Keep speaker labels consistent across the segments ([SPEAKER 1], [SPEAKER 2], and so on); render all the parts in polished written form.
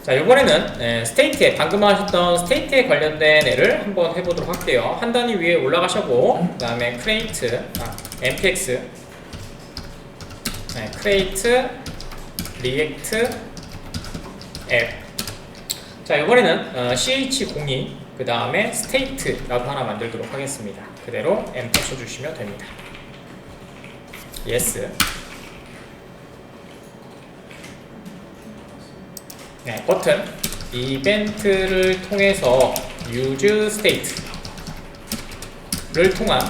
[SPEAKER 1] 자, 이번에는 스테이트에 방금 하셨던 스테이트에 관련된 애를 한번 해보도록 할게요. 한 단위 위에 올라가시고 그 다음에 create npx create react app. 자, 이번에는 ch02 그 다음에 state라고 하나 만들도록 하겠습니다. 그대로 엔터 쳐주시면 됩니다. yes. 네, 버튼 이벤트를 통해서 use state를 통한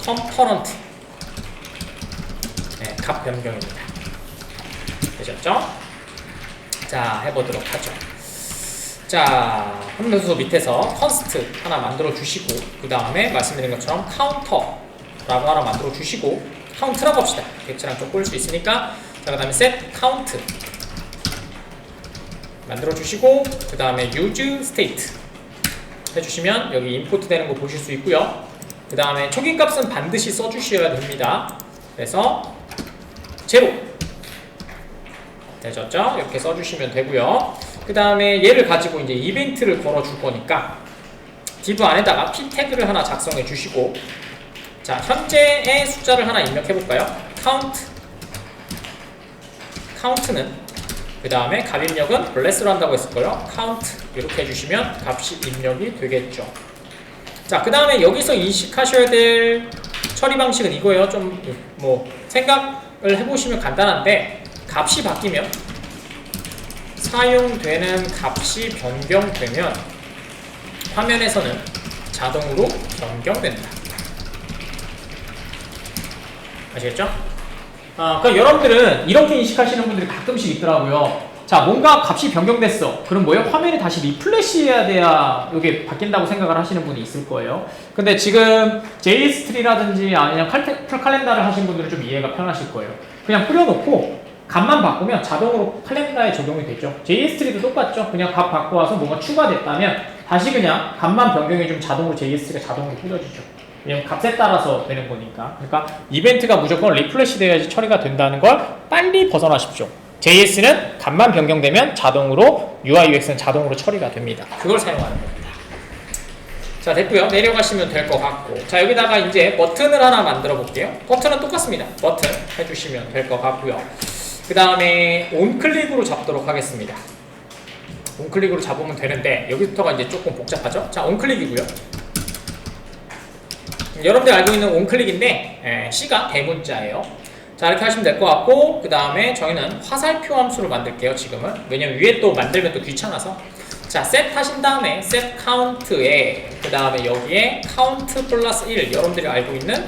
[SPEAKER 1] component 값 변경입니다. 되셨죠? 자, 해보도록 하죠. 자, 함수 밑에서 const 하나 만들어 주시고 그 다음에 말씀드린 것처럼 counter라고 하나 만들어 주시고 count라고 합시다. 객체랑 좀 꼬일 수 있으니까. 자, 그 다음에 set count 만들어 주시고 그 다음에 use state 해주시면 여기 임포트 되는 거 보실 수 있고요. 그 다음에 초기값은 반드시 써주셔야 됩니다. 그래서 제로 되셨죠? 이렇게 써주시면 되고요. 그 다음에 얘를 가지고 이제 이벤트를 걸어 줄 거니까 div 안에다가 p 태그를 하나 작성해 주시고, 자, 현재의 숫자를 하나 입력해 볼까요? count는 그 다음에 값 입력은 블레스로 한다고 했을 거예요. count 이렇게 해주시면 값이 입력이 되겠죠. 자, 그 다음에 여기서 인식하셔야 될 처리 방식은 이거예요. 좀 뭐 생각을 해보시면 간단한데, 값이 바뀌면 사용되는 값이 변경되면 화면에서는 자동으로 변경된다. 아시겠죠? 그러니까 여러분들은 이렇게 인식하시는 분들이 가끔씩 있더라고요. 자, 뭔가 값이 변경됐어. 그럼 뭐예요? 화면이 다시 리플래시해야 돼야 이게 바뀐다고 생각을 하시는 분이 있을 거예요. 근데 지금 JSTree라든지 아니면 칼렌다를 하신 분들은 좀 이해가 편하실 거예요. 그냥 뿌려놓고 값만 바꾸면 자동으로 칼렌다에 적용이 되죠. JSTree도 똑같죠. 그냥 값 바꿔와서 뭐가 추가됐다면 다시 그냥 값만 변경해주면 자동으로 JSTree가 자동으로 뿌려지죠. 왜냐면 값에 따라서 되는 거니까. 그러니까 이벤트가 무조건 리플래시 돼야지 처리가 된다는 걸 빨리 벗어나십시오. JS는 값만 변경되면 자동으로 UI, UX는 자동으로 처리가 됩니다. 그걸 사용하는 겁니다. 자, 됐고요. 내려가시면 될 것 같고, 자, 여기다가 이제 버튼을 하나 만들어 볼게요. 버튼은 똑같습니다. 버튼 해주시면 될 것 같고요. 그 다음에 온클릭으로 잡도록 하겠습니다. 온클릭으로 잡으면 되는데 여기부터가 이제 조금 복잡하죠. 자, 온클릭이고요. 여러분들 알고 있는 온클릭인데 C가 대문자예요. 자, 이렇게 하시면 될 것 같고, 그 다음에 저희는 화살표 함수를 만들게요. 지금은 왜냐면 위에 또 만들면 또 귀찮아서. 자, set 하신 다음에 set count에 그 다음에 여기에 count 플러스 1, 여러분들이 알고 있는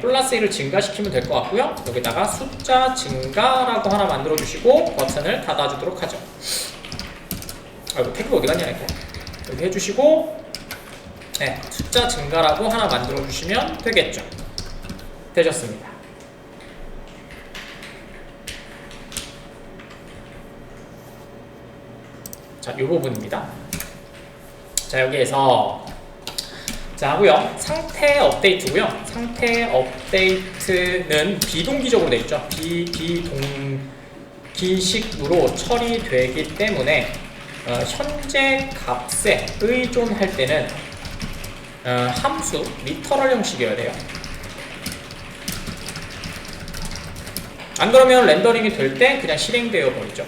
[SPEAKER 1] 플러스 1을 증가시키면 될 것 같고요. 여기다가 숫자 증가라고 하나 만들어 주시고 버튼을 닫아주도록 하죠. 아이고, 태그가 어디 갔냐 이거. 여기 해주시고 숫자 증가라고 하나 만들어 주시면 되겠죠. 되셨습니다. 자, 이 부분입니다. 자, 여기에서 자, 하고요. 상태 업데이트고요. 상태 업데이트는 비동기적으로 되어 있죠. 비동기식으로 처리되기 때문에 현재 값에 의존할 때는 함수 리터럴 형식이어야 돼요. 안 그러면 렌더링이 될 때 그냥 실행되어 버리죠.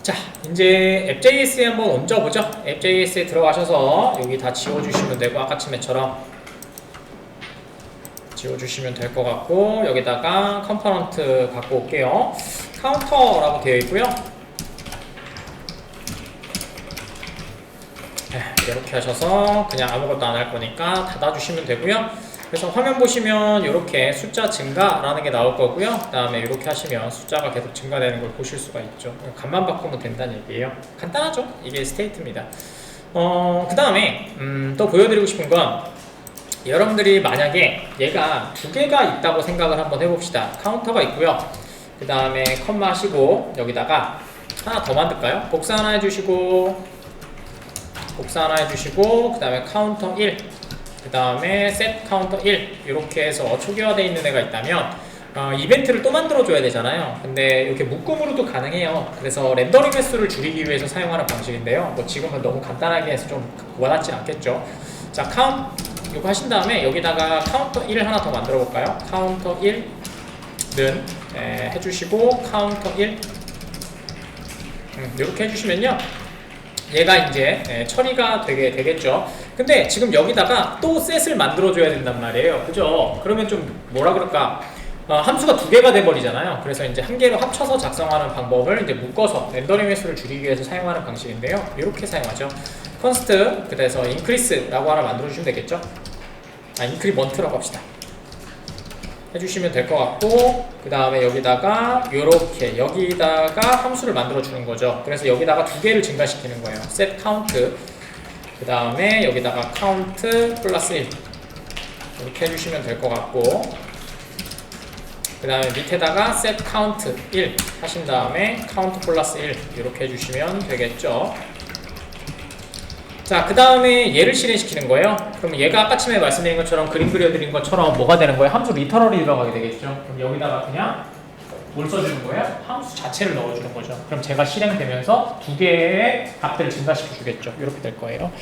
[SPEAKER 1] 자, 이제 앱.js에 한번 얹어보죠. 앱.js에 들어가셔서 여기 다 지워주시면 되고, 아까쯤에처럼 지워주시면 될 것 같고, 여기다가 컴포넌트 갖고 올게요. 카운터라고 되어 있고요. 이렇게 하셔서 그냥 아무것도 안 할 거니까 닫아주시면 되고요. 그래서 화면 보시면 이렇게 숫자 증가라는 게 나올 거고요. 그 다음에 이렇게 하시면 숫자가 계속 증가되는 걸 보실 수가 있죠. 값만 바꾸면 된다는 얘기예요. 간단하죠? 이게 스테이트입니다. 그 다음에 또 보여드리고 싶은 건, 여러분들이 만약에 얘가 두 개가 있다고 생각을 한번 해봅시다. 카운터가 있고요. 그 다음에 컴마 하시고 여기다가 하나 더 만들까요? 복사 하나 해주시고, 복사 하나 해주시고, 그 다음에 카운터 1, 그 다음에 set 카운터 1 이렇게 해서 초기화되어 있는 애가 있다면 이벤트를 또 만들어줘야 되잖아요. 근데 이렇게 묶음으로도 가능해요. 그래서 렌더링 횟수를 줄이기 위해서 사용하는 방식인데요. 뭐 지금은 너무 간단하게 해서 좀 와닿진 않겠죠. 자, 이거 하신 다음에 여기다가 카운터 1 하나 더 만들어 볼까요? 카운터 1는 해주시고 카운터 1 이렇게 해주시면요. 얘가 이제 처리가 되겠죠. 근데 지금 여기다가 또 셋을 만들어줘야 된단 말이에요. 그죠? 그러면 좀 뭐라 그럴까? 함수가 두 개가 돼버리잖아요. 그래서 이제 한 개로 합쳐서 작성하는 방법을 이제 묶어서 렌더링 횟수를 줄이기 위해서 사용하는 방식인데요. 이렇게 사용하죠. 컨스트, 그래서 increase라고 하나 만들어주시면 되겠죠. increment라고 합시다. 해주시면 될 것 같고, 그 다음에 여기다가 요렇게 여기다가 함수를 만들어 주는 거죠. 그래서 여기다가 두 개를 증가시키는 거예요. set count, 그 다음에 여기다가 count 플러스 1 이렇게 해주시면 될 것 같고, 그 다음에 밑에다가 set count 1 하신 다음에 count 플러스 1 이렇게 해주시면 되겠죠. 자, 그 다음에 얘를 실행시키는 거예요. 그럼 얘가 아까 처음에 말씀드린 것처럼 그림 그려드린 것처럼 뭐가 되는 거예요? 함수 리터럴이 들어가게 되겠죠. 그럼 여기다가 그냥 뭘 써주는 거예요? 함수 자체를 넣어주는 거죠. 그럼 제가 실행되면서 두 개의 값들을 증가시켜 주겠죠. 이렇게 될 거예요.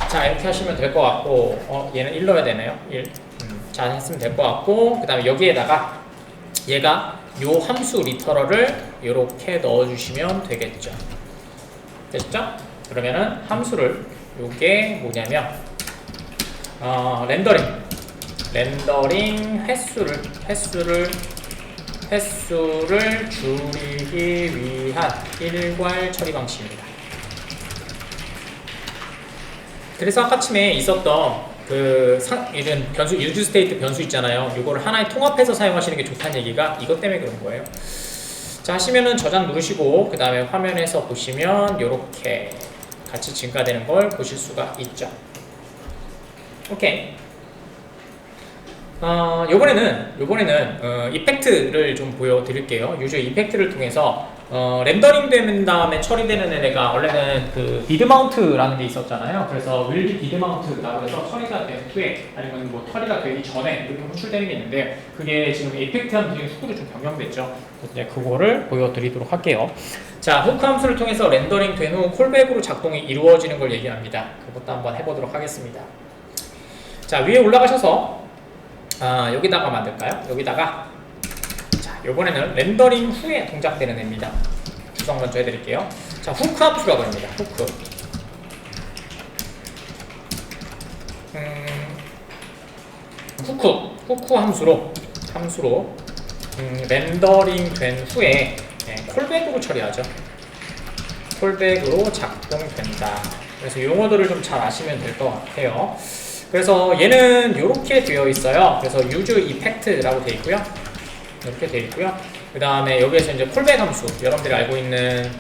[SPEAKER 1] 자, 이렇게 하시면 될 것 같고, 얘는 1 넣어야 되나요? 1. 자, 했으면 될 것 같고, 그 다음에 여기에다가 얘가 요 함수 리터럴을 이렇게 넣어주시면 되겠죠. 됐죠? 그러면은 함수를 요게 뭐냐면 렌더링 횟수를 줄이기 위한 일괄 처리 방식입니다. 그래서 아까 쯤에 있었던 이런 변수, 유즈 스테이트 변수 있잖아요. 이거를 하나에 통합해서 사용하시는 게 좋다는 얘기가 이것 때문에 그런 거예요. 자, 하시면은 저장 누르시고, 그 다음에 화면에서 보시면 이렇게 같이 증가되는 걸 보실 수가 있죠. 오케이. 요번에는 이펙트를 좀 보여드릴게요. 유저 이펙트를 통해서 렌더링 된 다음에 처리되는 애가 원래는 그 비드마운트라는 게 있었잖아요. 그래서 will 비드마운트라고 해서 처리가 된 후에 아니면 뭐 처리가 되기 전에 이렇게 호출되는 게 있는데, 그게 지금 이펙트한 기능 속도가 좀 변경됐죠. 그래서 이제 그거를 보여드리도록 할게요. 자, 후크 함수를 통해서 렌더링 된 후 콜백으로 작동이 이루어지는 걸 얘기합니다. 그것도 한번 해보도록 하겠습니다. 자, 위에 올라가셔서 여기다가 만들까요? 여기다가, 자, 요번에는 렌더링 후에 동작되는 애입니다. 구성 먼저 해드릴게요. 자, 후크 함수라고 합니다. 후크 함수로 렌더링 된 후에 콜백으로 처리하죠. 콜백으로 작동된다. 그래서 용어들을 좀 잘 아시면 될 것 같아요. 그래서 얘는 이렇게 되어 있어요. 그래서 use effect라고 되어 있고요. 이렇게 되어 있고요. 그 다음에 여기에서 이제 콜백 함수, 여러분들이 알고 있는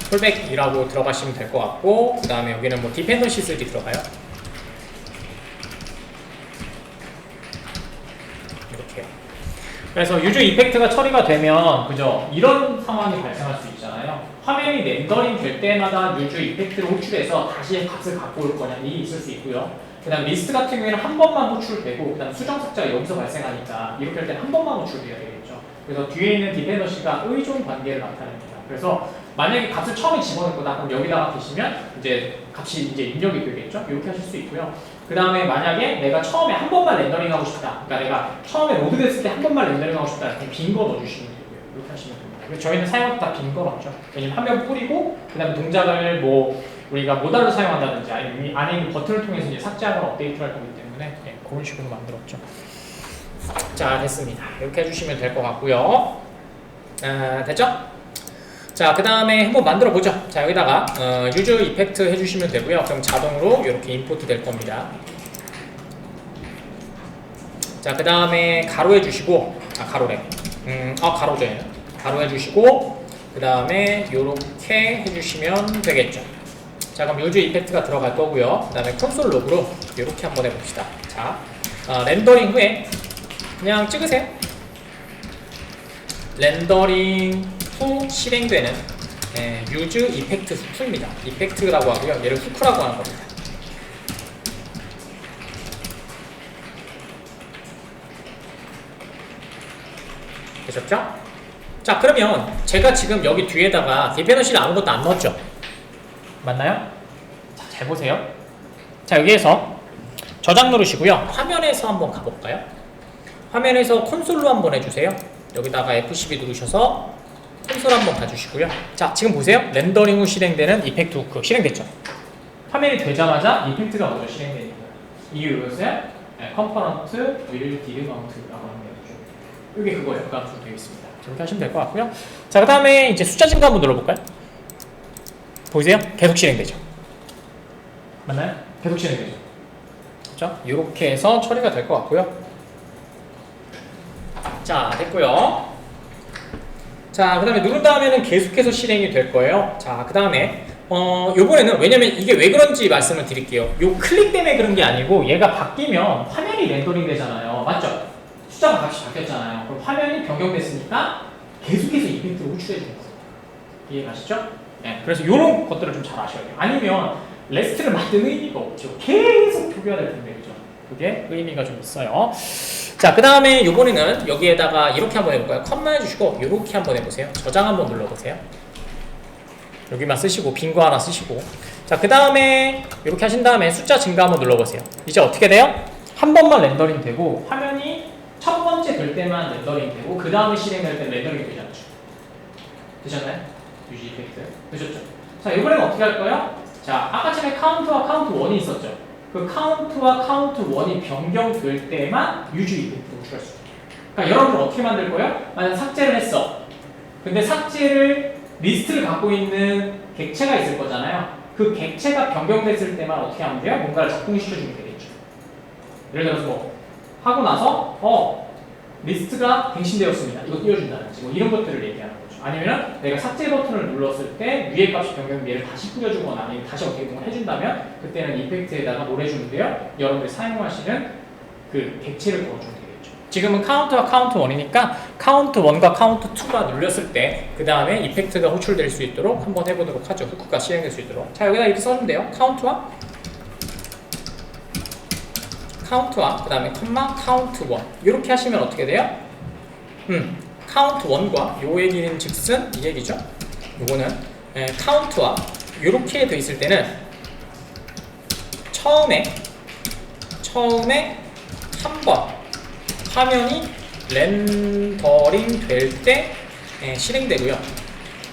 [SPEAKER 1] 콜백이라고 들어가시면 될 것 같고, 그 다음에 여기는 뭐 dependencies들이 들어가요. 이렇게요. 그래서 use effect가 처리가 되면 그죠? 이런 상황이 발생할 수 있잖아요. 화면이 렌더링 될 때마다 use effect를 호출해서 다시 값을 갖고 올 거냐, 이게 있을 수 있고요. 그 다음 리스트 같은 경우에는 한 번만 호출되고, 그 다음 수정 삭제가 여기서 발생하니까 이렇게 할 때는 한 번만 호출돼야 되겠죠. 그래서 뒤에 있는 디펜던시가 의존 관계를 나타냅니다. 그래서 만약에 값을 처음에 집어넣거나 그럼 여기다가 계시면 이제 값이 이제 입력이 되겠죠. 이렇게 하실 수 있고요. 그 다음에 만약에 내가 처음에 한 번만 렌더링하고 싶다. 그러니까 내가 처음에 로드됐을 때 한 번만 렌더링하고 싶다. 이렇게 빈 거 넣어주시면 되고요. 이렇게 하시면 됩니다. 그래서 저희는 사용할 때 다 빈 거 넣죠. 왜냐면 화면 뿌리고, 그 다음에 동작을 뭐 우리가 모달로 사용한다든지 아니면 안에 있는 버튼을 통해서 이제 삭제하거나 업데이트를 할 거기 때문에 그런 식으로 만들었죠. 자, 됐습니다. 이렇게 해주시면 될 것 같고요. 됐죠? 자, 그 다음에 한번 만들어 보죠. 자, 여기다가 use effect 해주시면 되고요. 그럼 자동으로 이렇게 임포트 될 겁니다. 자, 그 다음에 가로 해주시고, 가로래. 가로죠. 가로 해주시고, 그 다음에 이렇게 해주시면 되겠죠. 자, 그럼 use effect가 들어갈 거고요. 그 다음에 콘솔 로그로 이렇게 한번 해봅시다. 자, 렌더링 후에 그냥 찍으세요. 렌더링 후 실행되는 use effect 후크입니다. effect라고 하고요. 얘를 후크라고 하는 겁니다. 되셨죠? 자, 그러면 제가 지금 여기 뒤에다가 디펜던시를 아무것도 안 넣었죠? 맞나요? 자, 잘 보세요. 자, 여기에서 저장 누르시고요. 화면에서 한번 가볼까요? 화면에서 콘솔로 한번 해주세요. 여기다가 F12 누르셔서 콘솔 한번 가주시고요. 자, 지금 보세요. 렌더링 후 실행되는 이펙트 후크 실행됐죠? 화면이 되자마자 이펙트가 먼저 실행되는 거예요. 이게 이거였어요? 네, 컴포넌트 will did mount라고 하는 거죠. 이게 그거예요. 그 함수로 되어 있습니다. 이렇게 하시면 될 것 같고요. 자, 그 다음에 이제 숫자 증가 한번 눌러볼까요? 보이세요? 계속 실행되죠. 맞나요? 계속 실행되죠. 그렇죠? 이렇게 해서 처리가 될 것 같고요. 자, 됐고요. 자, 그 다음에 누른 다음에는 계속해서 실행이 될 거예요. 자, 그 다음에 요번에는 왜냐면 이게 왜 그런지 말씀을 드릴게요. 요 클릭 때문에 그런 게 아니고 얘가 바뀌면 화면이 렌더링 되잖아요. 맞죠? 숫자가 값이 바뀌었잖아요. 그럼 화면이 변경됐으니까 계속해서 이펙트를 호출해 주는 거예요. 이해가시죠? 네, 그래서 이런 것들을 좀 잘 아셔야 돼요. 아니면 레스트를 만드는 의미가 없죠. 계속 표기가 될 텐데, 그죠? 그게 의미가 좀 있어요. 자, 그 다음에 요번에는 여기에다가 이렇게 한번 해볼까요? 컴만 해주시고 이렇게 한번 해보세요. 저장 한번 눌러보세요. 여기만 쓰시고 빈 거 하나 쓰시고. 자, 그 다음에 이렇게 하신 다음에 숫자 증가 한번 눌러보세요. 이제 어떻게 돼요? 한 번만 렌더링 되고 화면이 첫 번째 될 때만 렌더링 되고 그 다음에 실행될 때 렌더링 되지 않죠? 되셨나요? 유지 이펙트 되셨죠? 자, 이번에는 어떻게 할 거예요? 자, 아까 전에 카운트와 카운트 1이 있었죠? 그 카운트와 카운트 1이 변경될 때만 유지 이펙트를 호출할 수 있어요. 그러니까 여러분들 어떻게 만들 거예요? 만약 삭제를 했어. 근데 삭제를 리스트를 갖고 있는 객체가 있을 거잖아요. 그 객체가 변경됐을 때만 어떻게 하면 돼요? 뭔가를 작동시켜주면 되겠죠. 예를 들어서 뭐 하고 나서 리스트가 갱신되었습니다. 이거 띄워준다든지 뭐 이런 것들을 얘기하는 거죠. 아니면 내가 삭제 버튼을 눌렀을 때 위에 값이 변경되면 얘를 다시 뿌려주거나 아니면 다시 어떻게 보면 해준다면 그때는 이펙트에다가 뭘 해주는데요? 여러분들이 사용하시는 그 객체를 걸어주면 되겠죠. 지금은 카운트와 카운트 1이니까 카운트 1과 카운트 2가 눌렸을 때 그 다음에 이펙트가 호출될 수 있도록 한번 해보도록 하죠. 후크가 실행될 수 있도록. 자, 여기다 이렇게 써주면 돼요. 카운트와 그 다음에 컴마 카운트 1 이렇게 하시면 어떻게 돼요? 카운트 1과 요 얘기는 즉슨 이 얘기죠. 요거는 카운트와 이렇게 돼 있을 때는 처음에 한 번 화면이 렌더링 될 때 실행되고요.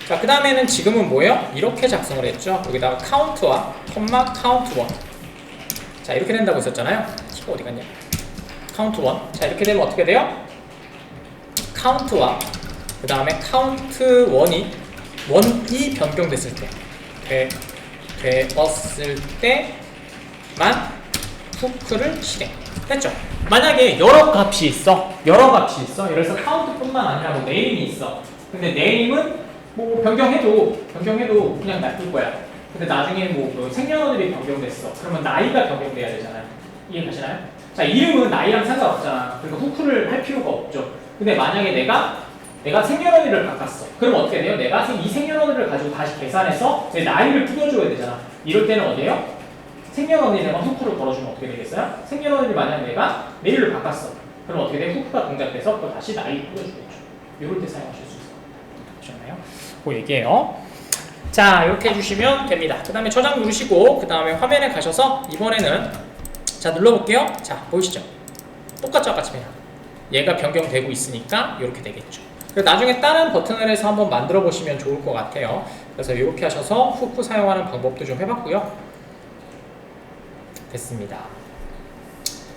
[SPEAKER 1] 자, 그 다음에는 지금은 뭐예요? 이렇게 작성을 했죠. 여기다가 카운트와 컴마 카운트 1 자, 이렇게 된다고 했었잖아요. 키가 어디 갔냐? 카운트 1. 자, 이렇게 되면 어떻게 돼요? 카운트와 그 다음에 카운트 1이 변경됐을 때 되었을 때만 후크를 실행했죠. 만약에 여러 값이 있어. 예를 들어서 카운트뿐만 아니라 뭐 네임이 있어. 근데 네임은 뭐 변경해도 그냥 놔둘 거야. 근데 나중에 뭐 생년월일이 변경됐어. 그러면 나이가 변경돼야 되잖아요. 이해가시나요? 자, 이름은 나이랑 상관없잖아. 그러니까 후크를 할 필요가 없죠. 근데 만약에 내가 생년월일을 바꿨어. 그럼 어떻게 돼요? 내가 이 생년월일을 가지고 다시 계산해서 내 나이를 뿌려줘야 되잖아. 이럴 때는 어디에요? 생년월일에만 후크를 걸어주면 어떻게 되겠어요? 생년월일 만약 내가 내일을 바꿨어. 그럼 어떻게 돼? 후크가 동작돼서 또 다시 나이를 뿌려주겠죠. 이럴 때 사용하실 수 있을 것 같아요. 보셨나요? 그 얘기예요. 자, 이렇게 해주시면 됩니다. 그 다음에 저장 누르시고 그 다음에 화면에 가셔서 이번에는 자, 눌러볼게요. 자, 보이시죠? 똑같죠? 아까처럼 얘가 변경되고 있으니까 이렇게 되겠죠. 그리고 나중에 다른 버튼을 해서 한번 만들어 보시면 좋을 것 같아요. 그래서 이렇게 하셔서 후크 사용하는 방법도 좀 해봤고요. 됐습니다.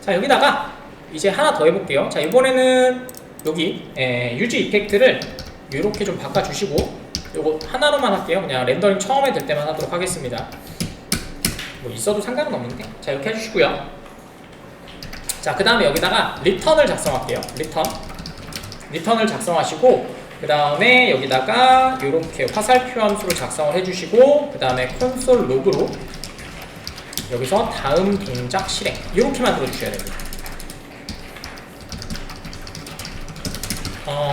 [SPEAKER 1] 자, 여기다가 이제 하나 더 해볼게요. 자, 이번에는 여기 유지 이펙트를 이렇게 좀 바꿔주시고 요거 하나로만 할게요. 그냥 렌더링 처음에 될 때만 하도록 하겠습니다. 뭐 있어도 상관은 없는데. 자, 이렇게 해주시고요. 자, 그 다음에 여기다가 리턴을 작성할게요. 리턴을 작성하시고 그 다음에 여기다가 이렇게 화살표 함수를 작성을 해주시고 그 다음에 콘솔 로그로 여기서 다음 동작 실행 이렇게 만들어 주셔야 됩니다.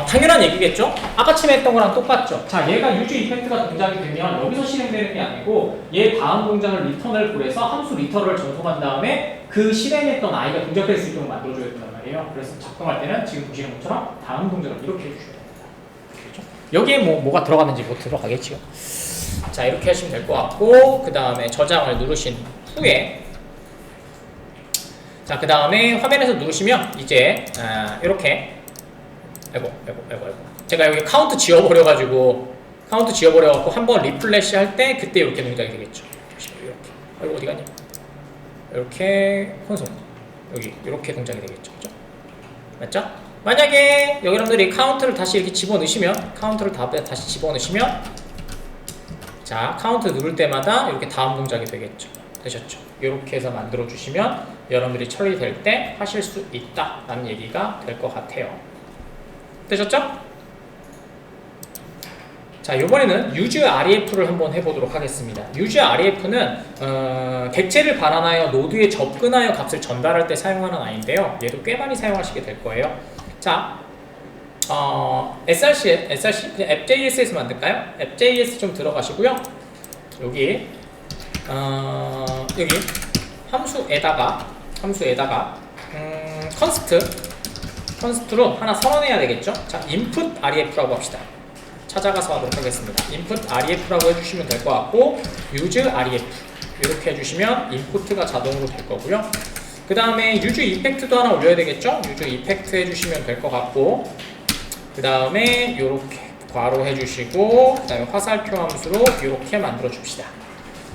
[SPEAKER 1] 당연한 얘기겠죠? 아까쯤에 했던 거랑 똑같죠? 자, 얘가 유지 이펙트가 동작이 되면 여기서 실행되는 게 아니고 얘 다음 동작을 리턴을 구해서 함수 리턴을 전송한 다음에 그 실행했던 아이가 동작될 수 있도록 만들어줘야 된단 말이에요. 그래서 작동할 때는 지금 보시는 것처럼 다음 동작을 이렇게 해주셔야 돼요. 여기에 뭐가 들어갔는지 못 들어가겠지요. 자, 이렇게 하시면 될 것 같고, 그 다음에 저장을 누르신 후에, 자, 그 다음에 화면에서 누르시면 이제 이렇게 아이고 제가 여기 카운트 지워버려가지고 한번 리플래시 할 때 그때 이렇게 동작이 되겠죠. 이렇게 아이고 어디 갔냐? 이렇게 콘솔 여기 이렇게 동작이 되겠죠. 그죠? 맞죠? 만약에 여러분들이 카운트를 다시 이렇게 집어넣으시면 자, 카운트 누를 때마다 이렇게 다음 동작이 되겠죠. 되셨죠? 이렇게 해서 만들어 주시면 여러분들이 처리될 때 하실 수 있다라는 얘기가 될 것 같아요. 되셨죠? 자, 이번에는 use ref를 한번 해보도록 하겠습니다. use ref는 객체를 발환하여 노드에 접근하여 값을 전달할 때 사용하는 아이인데요. 얘도 꽤 많이 사용하시게 될 거예요. 자, src 그냥 app.js에서 만들까요? app.js 좀 들어가시고요. 여기 함수에다가 컨스트로 하나 선언해야 되겠죠? 자, input ref라고 합시다. 찾아가서 하도록 하겠습니다. input ref라고 해주시면 될 것 같고, use ref 이렇게 해주시면 input가 자동으로 될 거고요. 그 다음에 use effect도 하나 올려야 되겠죠? use effect 해주시면 될 것 같고, 그 다음에 이렇게 괄호 해주시고, 그 다음에 화살표 함수로 이렇게 만들어 줍시다.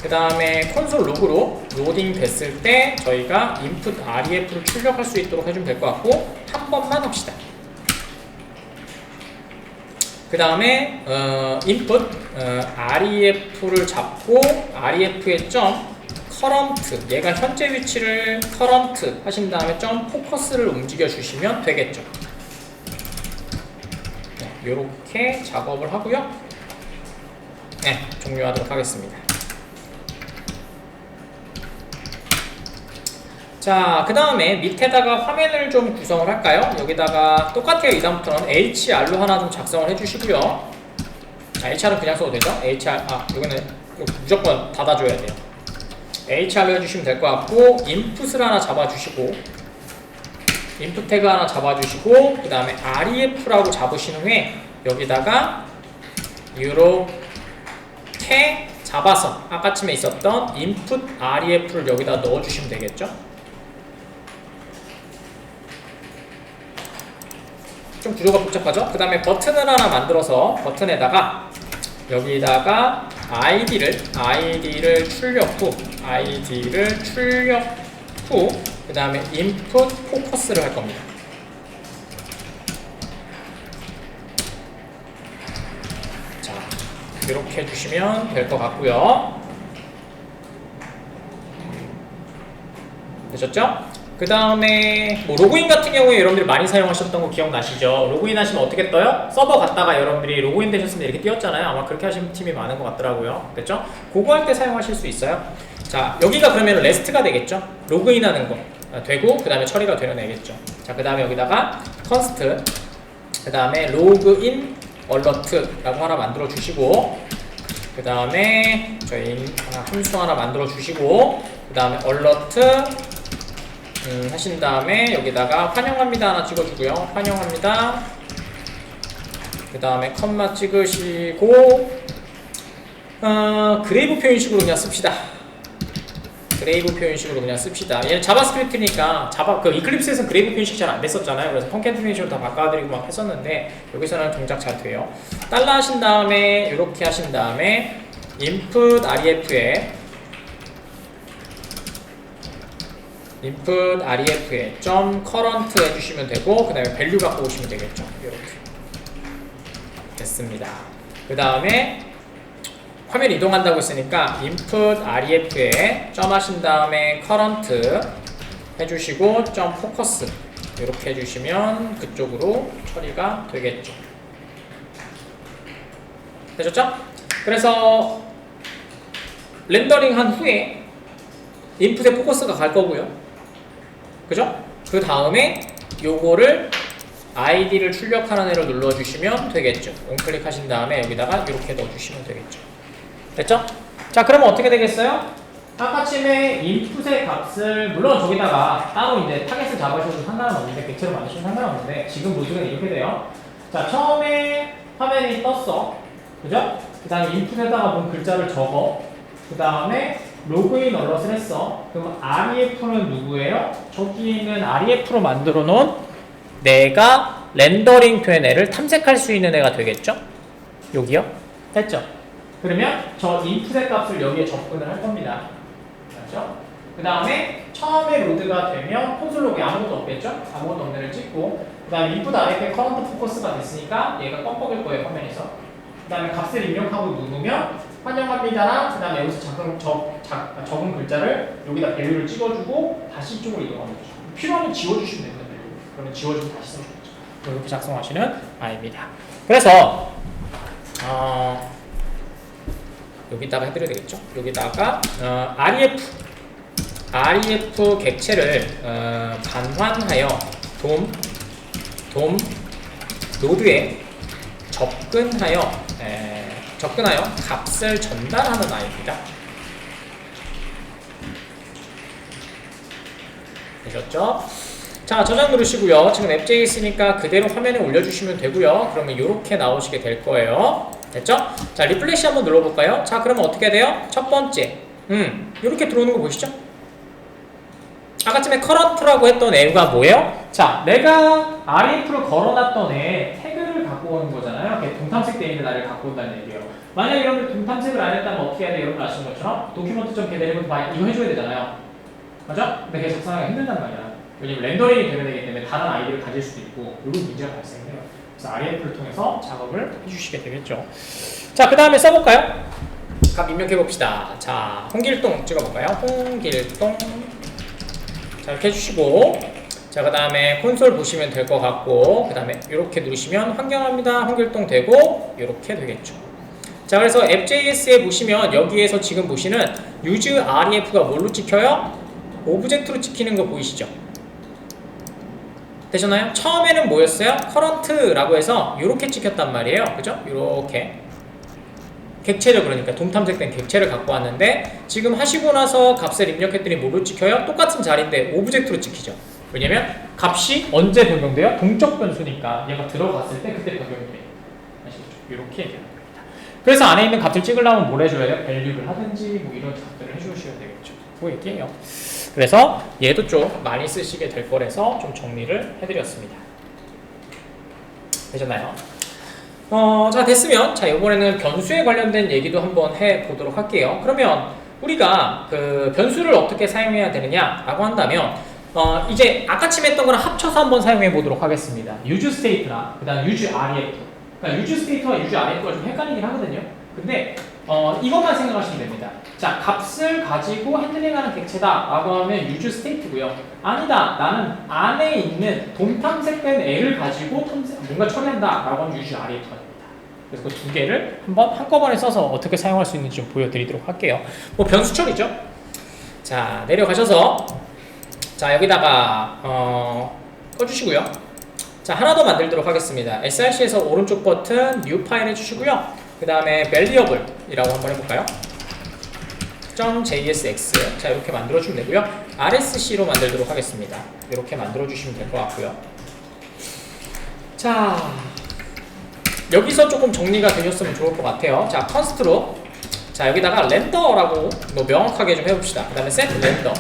[SPEAKER 1] 그 다음에 콘솔 로그로 로딩 됐을 때 저희가 input ref를 출력할 수 있도록 해주면 될 것 같고, 한 번만 합시다. 그 다음에 input ref를 잡고 ref의 점 current, 얘가 현재 위치를 current 하신 다음에 점 focus를 움직여 주시면 되겠죠. 이렇게 작업을 하고요. 네, 종료하도록 하겠습니다. 자, 그 다음에 밑에다가 화면을 좀 구성을 할까요? 여기다가 똑같아요. 이 다음부터는 HR로 하나 좀 작성을 해주시고요. 자, HR은 그냥 써도 되죠? HR, 여기는 무조건 닫아줘야 돼요. HR로 해주시면 될 것 같고, input을 하나 잡아주시고, input 태그 하나 잡아주시고, 그 다음에 ref라고 잡으신 후에 여기다가 이렇게 잡아서 아까쯤에 있었던 input ref를 여기다 넣어주시면 되겠죠? 좀 구조가 복잡하죠? 그 다음에 버튼을 하나 만들어서 버튼에다가 여기다가 id를 출력 후 그 다음에 input focus를 할 겁니다. 자, 이렇게 해주시면 될 것 같고요. 되셨죠? 그 다음에 로그인 같은 경우에 여러분들이 많이 사용하셨던 거 기억나시죠? 로그인 하시면 어떻게 떠요? 서버 갔다가 여러분들이 로그인 되셨으면 이렇게 띄었잖아요. 아마 그렇게 하시는 팀이 많은 것 같더라고요. 됐죠? 그거 할 때 사용하실 수 있어요. 자, 여기가 그러면 REST가 되겠죠? 로그인 하는 거 되고, 그 다음에 처리가 되는 애겠죠. 자, 그 다음에 여기다가 const, 그 다음에 login alert라고 하나 만들어 주시고, 그 다음에 저희 함수 하나 만들어 주시고, 그 다음에 alert 하신 다음에 여기다가 환영합니다 하나 찍어주고요. 환영합니다. 그 다음에 컴마 찍으시고 그레이브 표현식으로 그냥 씁시다. 얘는 자바스크립트니까 이클립스에서는 그레이브 표현식 잘 안 됐었잖아요. 그래서 컨캐티네이션을 다 바꿔드리고 막 했었는데 여기서는 동작 잘 돼요. 달러 하신 다음에 이렇게 하신 다음에 input ref에 점 current 해주시면 되고, 그 다음에 value 갖고 오시면 되겠죠. 이렇게 됐습니다. 그 다음에 화면 이동한다고 했으니까 input ref에 점 하신 다음에 current 해주시고 점 focus 이렇게 해주시면 그쪽으로 처리가 되겠죠. 되셨죠? 그래서 렌더링 한 후에 인풋에 포커스가 갈 거고요. 그죠? 그 다음에 요거를 id를 출력하는 애를 눌러주시면 되겠죠. 원클릭 하신 다음에 여기다가 이렇게 넣어주시면 되겠죠. 됐죠? 자, 그러면 어떻게 되겠어요? 아까쯤에 인풋의 값을 물론 저기다가 따로 이제 타겟을 잡으셔도 상관은 없는데 객체로 만드시면 상관없는데 지금 로직은 이렇게 돼요. 자, 처음에 화면이 떴어. 그죠? 그 다음에 인풋에다가 뭔 글자를 적어. 그 다음에 로그인 얼럿을 했어. 그럼 REF는 누구예요? 저기 있는 REF로 만들어 놓은 내가 렌더링 된 애를 탐색할 수 있는 애가 되겠죠? 여기요? 했죠? 그러면 저 인풋의 값을 여기에 접근을 할 겁니다. 맞죠? 그 다음에 처음에 로드가 되면 콘솔 로그에 아무것도 없겠죠? 아무것도 없는 애를 찍고 그 다음에 인풋 RF에 커런트 포커스가 됐으니까 얘가 껌뻑일 거예요, 화면에서. 그 다음에 값을 입력하고 누르면 환영합니다랑 그 다음에 여기서 적은 글자를 여기다 밸류를 찍어주고 다시 이쪽으로 이동하면 되죠. 필요하면 지워주시면 됩니다. 그러면 지워주고 다시 쓰면 되죠. 이렇게 작성하시는 아이입니다. 그래서 여기다가 해드려야 되겠죠? 여기다가 REF 객체를 반환하여 돔 노드에 접근하여 값을 전달하는 아이입니다. 되셨죠? 자, 저장 누르시고요. 지금 앱JS니까 그대로 화면에 올려주시면 되고요. 그러면 이렇게 나오시게 될 거예요. 됐죠? 자, 리플래시 한번 눌러볼까요? 자, 그러면 어떻게 돼요? 첫 번째, 이렇게 들어오는 거 보시죠? 아까쯤에 커런트라고 했던 애가 뭐예요? 자, 내가 REF를 걸어놨던 애 태그를 갖고 오는 거잖아요. 동탐색되어 있는 애를 갖고 온다는 얘기예요. 만약에 여러분들 동탐색을 안 했다면 어떻게 해야 돼요? 여러분 아시는 것처럼 document.getDelivered by 이거 해줘야 되잖아요. 맞죠? 근데 그게 작성하기가 힘들단 말이야. 왜냐면 렌더링이 되면 되기 때문에 다른 아이디를 가질 수도 있고 이런 문제가 발생해요. 그래서 REF를 통해서 작업을 해주시게 되겠죠. 자, 그 다음에 써볼까요? 값 입력해 봅시다. 자, 홍길동 찍어볼까요? 홍길동. 자, 이렇게 해주시고, 자, 그 다음에 콘솔 보시면 될 것 같고, 그 다음에 이렇게 누르시면 환경합니다. 홍길동 되고 이렇게 되겠죠. 자, 그래서 앱JS에 보시면 여기에서 지금 보시는 use REF가 뭘로 찍혀요? 오브젝트로 찍히는 거 보이시죠? 되셨나요? 처음에는 뭐였어요? current라고 해서 이렇게 찍혔단 말이에요. 그죠? 이렇게 객체를, 그러니까 동탐색된 객체를 갖고 왔는데 지금 하시고 나서 값을 입력했더니 뭐로 찍혀요? 똑같은 자리인데 오브젝트로 찍히죠. 왜냐면 값이 언제 변경돼요? 동적 변수니까 얘가 들어갔을 때 그때 변경이 돼요. 아시겠죠? 이렇게 얘기하는 겁니다. 그래서 안에 있는 값을 찍으려면 뭘 해줘야 돼요? 밸류를 하든지 뭐 이런 작들을 해주셔야 되겠죠. 그 얘기예요. 그래서 얘도 좀 많이 쓰시게 될 거라서 좀 정리를 해드렸습니다. 되셨나요? 자, 됐으면, 자, 이번에는 변수에 관련된 얘기도 한번 해보도록 할게요. 그러면 우리가 그 변수를 어떻게 사용해야 되느냐라고 한다면, 이제 아까쯤 했던 거랑 합쳐서 한번 사용해 보도록 하겠습니다. use state랑 그 다음 use ref. 그러니까 use state와 use ref가 좀 헷갈리긴 하거든요. 근데 이것만 생각하시면 됩니다. 자, 값을 가지고 핸들링하는 객체다 라고 하면 use state고요. 아니다, 나는 안에 있는 동탐색된 애를 가지고 뭔가 처리한다 라고 하면 use ref가 됩니다. 그래서 그 두 개를 한꺼번에 써서 어떻게 사용할 수 있는지 좀 보여드리도록 할게요. 뭐 변수 처리죠. 자, 내려가셔서 자, 여기다가 꺼주시고요. 자, 하나 더 만들도록 하겠습니다. src에서 오른쪽 버튼 new 파일 해주시고요. 그 다음에 variable이라고 한번 해볼까요? .jsx. 자, 이렇게 만들어주면 되고요. rsc로 만들도록 하겠습니다. 이렇게 만들어주시면 될 것 같고요. 자, 여기서 조금 정리가 되셨으면 좋을 것 같아요. 자, const로 자, 여기다가 렌더라고 명확하게 좀 해봅시다. 그 다음에 set render.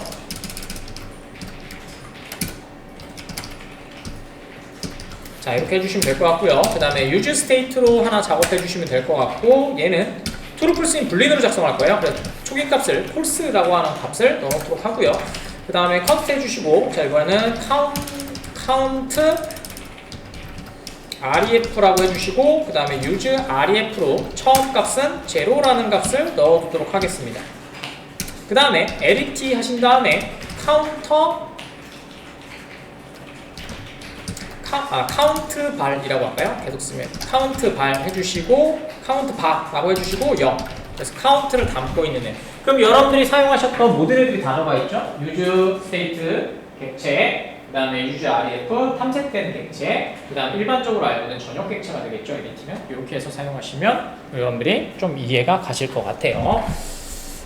[SPEAKER 1] 자, 이렇게 해주시면 될 것 같고요. 그 다음에 use state로 하나 작업해 주시면 될 것 같고, 얘는 true, false인 불린으로 작성할 거예요. 그래서 초기 값을 false라고 하는 값을 넣어놓도록 하고요. 그 다음에 count 해주시고, 자, 이번에는 count ref라고 해주시고, 그 다음에 use ref로 처음 값은 제로라는 값을 넣어두도록 하겠습니다. 그 다음에 edit 하신 다음에 카운트 발이라고 할까요? 계속 쓰면 카운트 발 해주시고 카운트 바라고 해주시고 0. 그래서 카운트를 담고 있는 애. 그럼 여러분들이 사용하셨던 모든 애들이 다 들어가 있죠? use state 객체, 그 다음에 use ref 탐색된 객체, 그 다음 일반적으로 알고 있는 전역 객체가 되겠죠? edit면 이렇게 해서 사용하시면 여러분들이 좀 이해가 가실 것 같아요.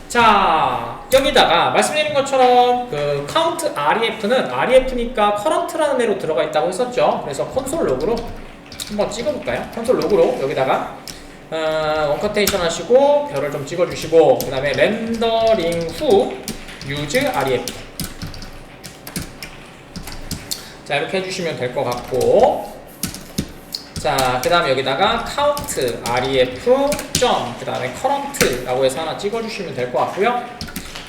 [SPEAKER 1] 자, 여기다가 말씀드린 것처럼 그 count ref는 ref니까 current라는 애로 들어가 있다고 했었죠. 그래서 콘솔 로그로 한번 찍어볼까요? 콘솔 로그로 여기다가 원커테이션 하시고 별을 좀 찍어주시고 그 다음에 렌더링 후 use ref 자 이렇게 해주시면 될 것 같고 자 그 다음에 여기다가 count ref 점 그 다음에 current 라고 해서 하나 찍어주시면 될 것 같고요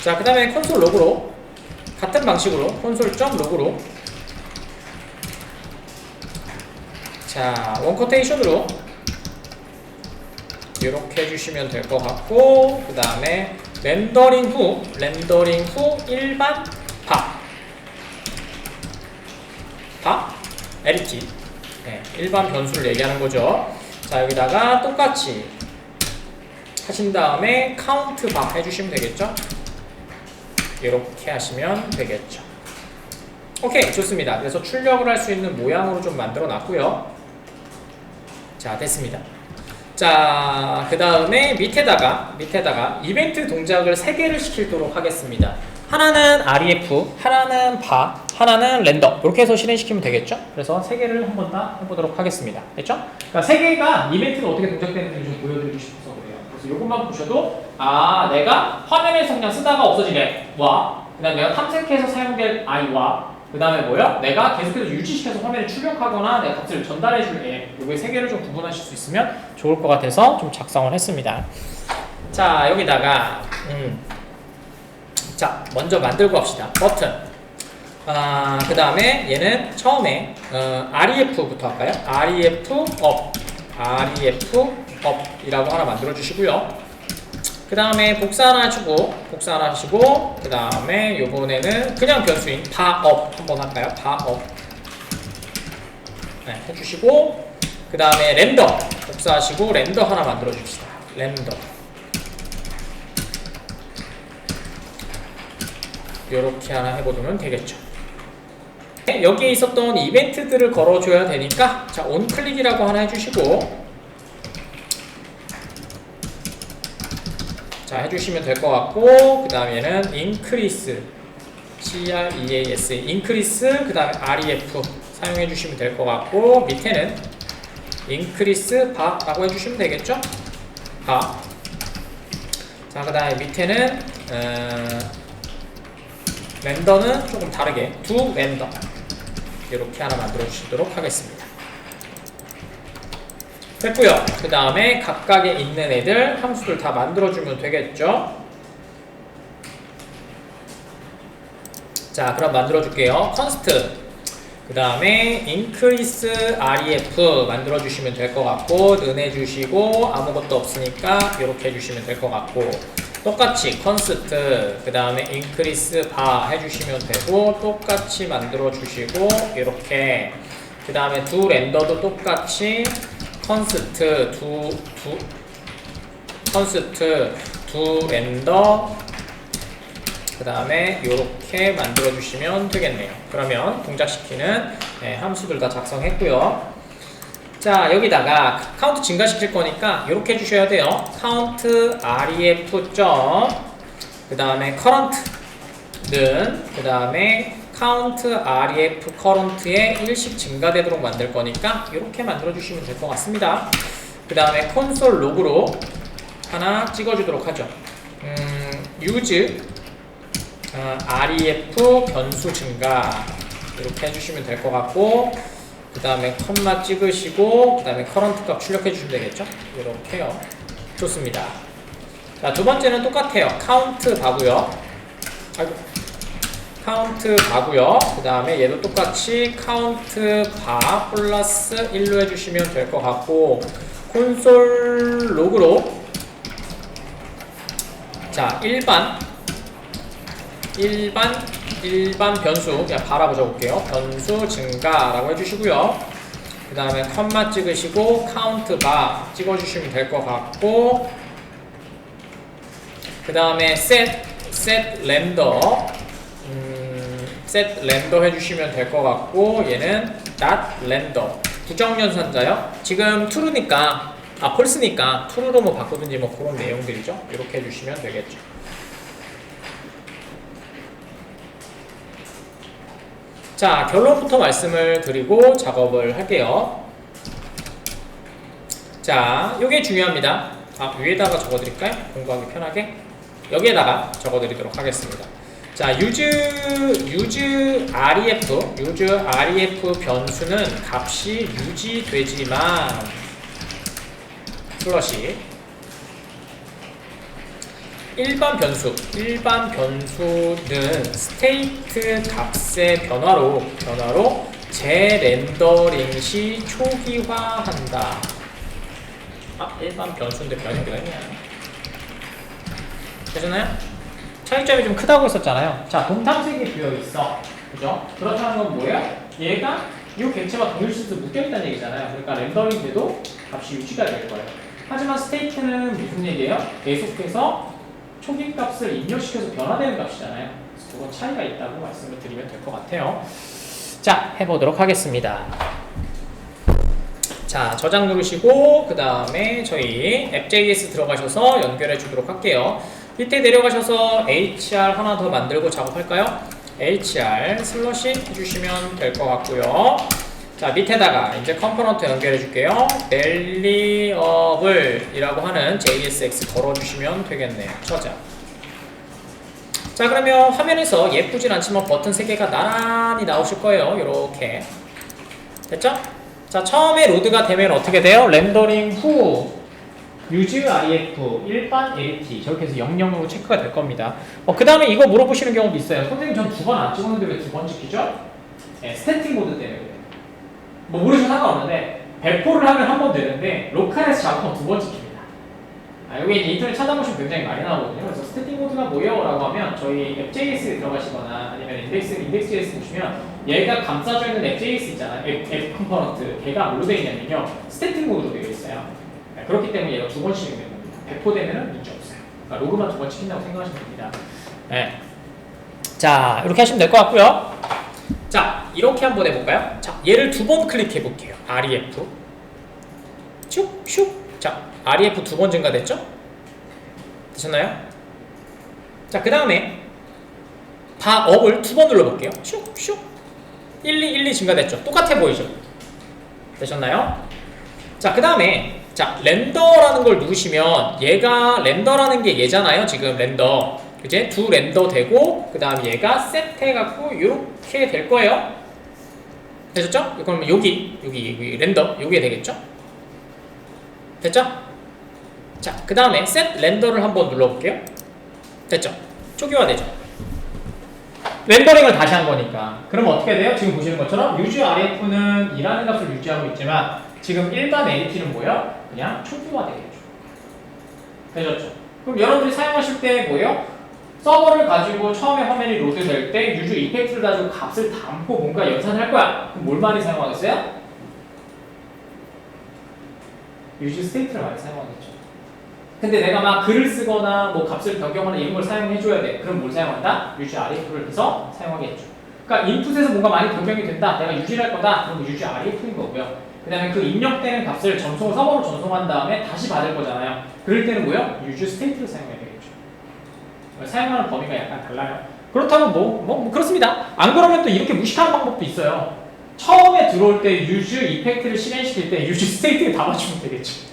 [SPEAKER 1] 자 그 다음에 콘솔 로그로 같은 방식으로 콘솔 점 로그로 자 원커테이션으로 이렇게 해주시면 될 것 같고 그 다음에 렌더링 후 일반 바 LET 네, 일반 변수를 얘기하는 거죠. 자 여기다가 똑같이 하신 다음에 카운트 바 해주시면 되겠죠. 이렇게 하시면 되겠죠. 오케이 좋습니다. 그래서 출력을 할 수 있는 모양으로 좀 만들어 놨고요. 자 됐습니다. 자 그 다음에 밑에다가 이벤트 동작을 3개를 시키도록 하겠습니다. 하나는 REF, 하나는 바, 하나는 렌더 이렇게 해서 실행시키면 되겠죠? 그래서 3개를 한번 다 해보도록 하겠습니다. 됐죠? 그러니까 3개가 이벤트가 어떻게 동작되는지 좀 보여드리고 싶어서 그래요. 그래서 이것만 보셔도 아 내가 화면에서 그냥 쓰다가 없어지네 와 그 다음에 내가 탐색해서 사용될 I와 그 다음에 뭐야? 내가 계속해서 유지시켜서 화면에 출력하거나 내 값을 전달해줄 애 요게 3개를 좀 구분하실 수 있으면 좋을 것 같아서 좀 작성을 했습니다. 자 여기다가 자 먼저 만들고 합시다. 버튼 그 다음에 얘는 처음에 REF부터 할까요? REF up 이라고 하나 만들어 주시고요. 그 다음에 복사 하나 하시고 그 다음에 요번에는 그냥 변수인 바 up 한번 할까요? 바 up 네, 해주시고 그 다음에 렌더 복사하시고 렌더 하나 만들어 줍시다. 렌더 이렇게 하나 해보면 되겠죠. 여기에 있었던 이벤트들을 걸어줘야 되니까 자 onClick이라고 하나 해주시고 자 해주시면 될 것 같고 그 다음에는 increase increase 그 다음에 ref 사용해 주시면 될 것 같고 밑에는 increase 바 라고 해주시면 되겠죠. 바 자 그 다음에 밑에는 렌더는 조금 다르게 do 렌더 이렇게 하나 만들어 주시도록 하겠습니다. 됐고요. 그 다음에 각각에 있는 애들 함수들 다 만들어주면 되겠죠. 자 그럼 만들어줄게요. const 그 다음에 increase ref 만들어주시면 될 것 같고 는해주시고 아무것도 없으니까 이렇게 해주시면 될 것 같고 똑같이 const 그 다음에 increase bar 해주시면 되고 똑같이 만들어주시고 이렇게 그 다음에 do 렌더도 똑같이 const do 렌더 그 다음에 이렇게 만들어 주시면 되겠네요. 그러면 동작시키는 함수들 다 작성했고요. 자 여기다가 카운트 증가시킬 거니까 이렇게 해주셔야 돼요. count ref 점 그 다음에 current는 그 다음에 count ref current의 일씩 증가되도록 만들 거니까 이렇게 만들어 주시면 될 것 같습니다. 그 다음에 콘솔 로그로 하나 찍어주도록 하죠. use ref 변수 증가 이렇게 해주시면 될 것 같고 그 다음에 컴마 찍으시고 그 다음에 current 값 출력해 주시면 되겠죠. 이렇게요. 좋습니다. 자 두번째는 똑같아요. count 바고요. count 바고요. 그 다음에 얘도 똑같이 count 바 플러스 1로 해주시면 될 것 같고 콘솔 로그로 자 일반 변수 그냥 바라보 적을게요. 변수 증가라고 해주시고요. 그 다음에 컴마 찍으시고 count 바 찍어주시면 될 것 같고 그 다음에 set render set render 해주시면 될 것 같고 얘는 dot render 부정연산자요. 지금 true니까 false니까 true로 뭐 바꾸든지 뭐 그런 내용들이죠. 이렇게 해주시면 되겠죠. 자 결론부터 말씀을 드리고 작업을 할게요. 자, 요게 중요합니다. 위에다가 적어드릴까요? 공부하기 편하게. 여기에다가 적어드리도록 하겠습니다. 자, REF 변수는 값이 유지되지만 슬러시 일반 변수는 스테이트 값의 변화로 재렌더링 시 초기화한다. 일반 변수인데 변형기가 있냐? 되셨나요? 차이점이 좀 크다고 했었잖아요. 자, 동탐색이 비어있어. 그죠? 그렇다는 건 뭐예요? 얘가 이 객체와 동일시에서 묶여있다는 얘기잖아요. 그러니까 렌더링 돼도 값이 유지가 될 거예요. 하지만 스테이트는 무슨 얘기예요? 계속해서 초기 값을 입력시켜서 변화되는 값이잖아요. 그래서 그건 차이가 있다고 말씀을 드리면 될 것 같아요. 자, 해보도록 하겠습니다. 자, 저장 누르시고 그 다음에 저희 app.js 들어가셔서 연결해 주도록 할게요. 밑에 내려가셔서 HR 하나 더 만들고 작업할까요? HR 슬러시 해주시면 될 것 같고요. 자, 밑에다가 이제 컴포넌트 연결해 줄게요. 밸리어블 이라고 하는 JSX 걸어주시면 되겠네요. 저장. 자, 그러면 화면에서 예쁘진 않지만 버튼 3개가 나란히 나오실 거예요. 요렇게. 됐죠? 자, 처음에 로드가 되면 어떻게 돼요? 렌더링 후 use REF 일반 LT 저렇게 해서 00으로 체크가 될 겁니다. 그 다음에 이거 물어보시는 경우도 있어요. 선생님 전 2번 안 찍었는데 왜 2번 찍히죠? 네, 스태틱 모드 때문에 그래요. 뭐 모르셔도 상관없는데 배포를 하면 한 번 되는데 로컬에서 작업하면 2번 찍힙니다. 여기 이제 인터넷 찾아보시면 굉장히 많이 나오거든요. 그래서 스태틱 모드가 뭐예요? 라고 하면 저희 app.js에 들어가시거나 아니면 index.js 보시면 얘가 감싸져 있는 app.js 있잖아요. 앱 컴포넌트 걔가 뭘로 되어 있냐면요. 스태틱 모드로 되어 있어요. 그렇기 때문에 얘가 2번 찍히게 되는 겁니다. 배포되면 문제 없어요. 그러니까 로그만 2번 찍힌다고 생각하시면 됩니다. 네. 자, 이렇게 하시면 될 것 같고요. 자, 이렇게 한번 해볼까요? 자, 얘를 2번 클릭해 볼게요. REF 슉슉. 자, REF 2번 증가됐죠? 되셨나요? 자, 그 다음에 업을 2번 눌러볼게요. 슉슉 1212 증가됐죠? 똑같아 보이죠? 되셨나요? 자, 그 다음에 자, 렌더라는 걸 누르시면 얘가 렌더라는 게 얘잖아요. 지금 렌더 이제 두 렌더 되고 그 다음 얘가 셋 해갖고 이렇게 될 거예요. 되셨죠? 그러면 여기 렌더 여기에 되겠죠? 됐죠? 자, 그 다음에 셋 렌더를 한번 눌러볼게요. 됐죠? 초기화되죠? 렌더링을 다시 한 거니까. 그럼 어떻게 돼요? 지금 보시는 것처럼 use RF는 2라는 값을 유지하고 있지만 지금 일반 LT는 뭐예요? 그냥 초기화되겠죠. 되셨죠? 그럼 여러분들이 사용하실 때 뭐예요? 서버를 가지고 처음에 화면이 로드될 때 use 이펙트를 가지고 값을 담고 뭔가 연산을 할 거야. 그럼 뭘 많이 사용하겠어요? use state를 많이 사용하겠죠. 근데 내가 막 글을 쓰거나 뭐 값을 변경하거나 이런 걸 사용해줘야 돼. 그럼 뭘 사용한다? use RF를 해서 사용하겠죠. 그러니까 인풋에서 뭔가 많이 변경이 된다. 내가 유지를 할 거다. 그럼 use RF인 거고요. 그 다음에 그 입력되는 값을 서버로 전송한 다음에 다시 받을 거잖아요. 그럴 때는 뭐요? use state를 사용해야 되겠죠. 사용하는 범위가 약간 달라요. 그렇다면 뭐 그렇습니다. 안 그러면 또 이렇게 무식한 방법도 있어요. 처음에 들어올 때 use 이펙트를 실행시킬 때 use state를 다 맞추면 되겠죠.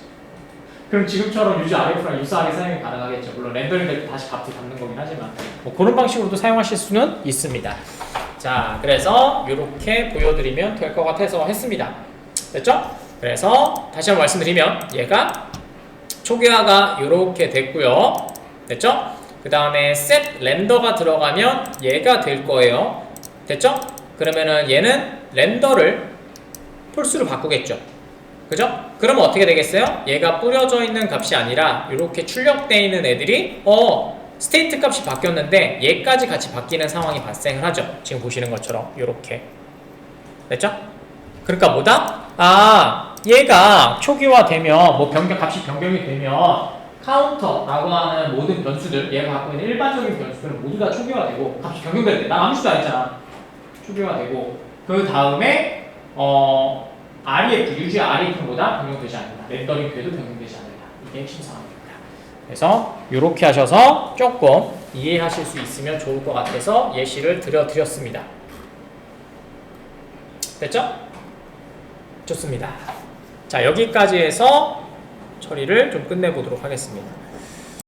[SPEAKER 1] 그럼 지금처럼 use RF랑 use RE 사용이 가능하겠죠. 물론 렌더링 될 때 다시 값을 담는 거긴 하지만 뭐 그런 방식으로도 사용하실 수는 있습니다. 자, 그래서 이렇게 보여드리면 될 것 같아서 했습니다. 됐죠? 그래서 다시 한번 말씀드리면 얘가 초기화가 이렇게 됐고요. 됐죠? 그 다음에 set 렌더가 들어가면 얘가 될 거예요. 됐죠? 그러면은 얘는 렌더를 폴스로 바꾸겠죠. 그죠? 그러면 어떻게 되겠어요? 얘가 뿌려져 있는 값이 아니라 이렇게 출력되어 있는 애들이 스테이트 값이 바뀌었는데 얘까지 같이 바뀌는 상황이 발생을 하죠. 지금 보시는 것처럼 이렇게. 됐죠? 그러니까 뭐다? 얘가 초기화되면 뭐 값이 변경이 되면 카운터라고 하는 모든 변수들, 얘가 갖고 있는 일반적인 변수들은 모두 다 초기화되고 값이 변경될 때, 나 아무 짓도 안 했잖아. 초기화되고 그 다음에 REF, use REF보다 변경되지 않는다. 렌더링 돼도 변경되지 않는다. 이게 핵심 상황입니다. 그래서 이렇게 하셔서 조금 이해하실 수 있으면 좋을 것 같아서 예시를 드렸습니다. 됐죠? 좋습니다. 자, 여기까지 해서 처리를 좀 끝내보도록 하겠습니다.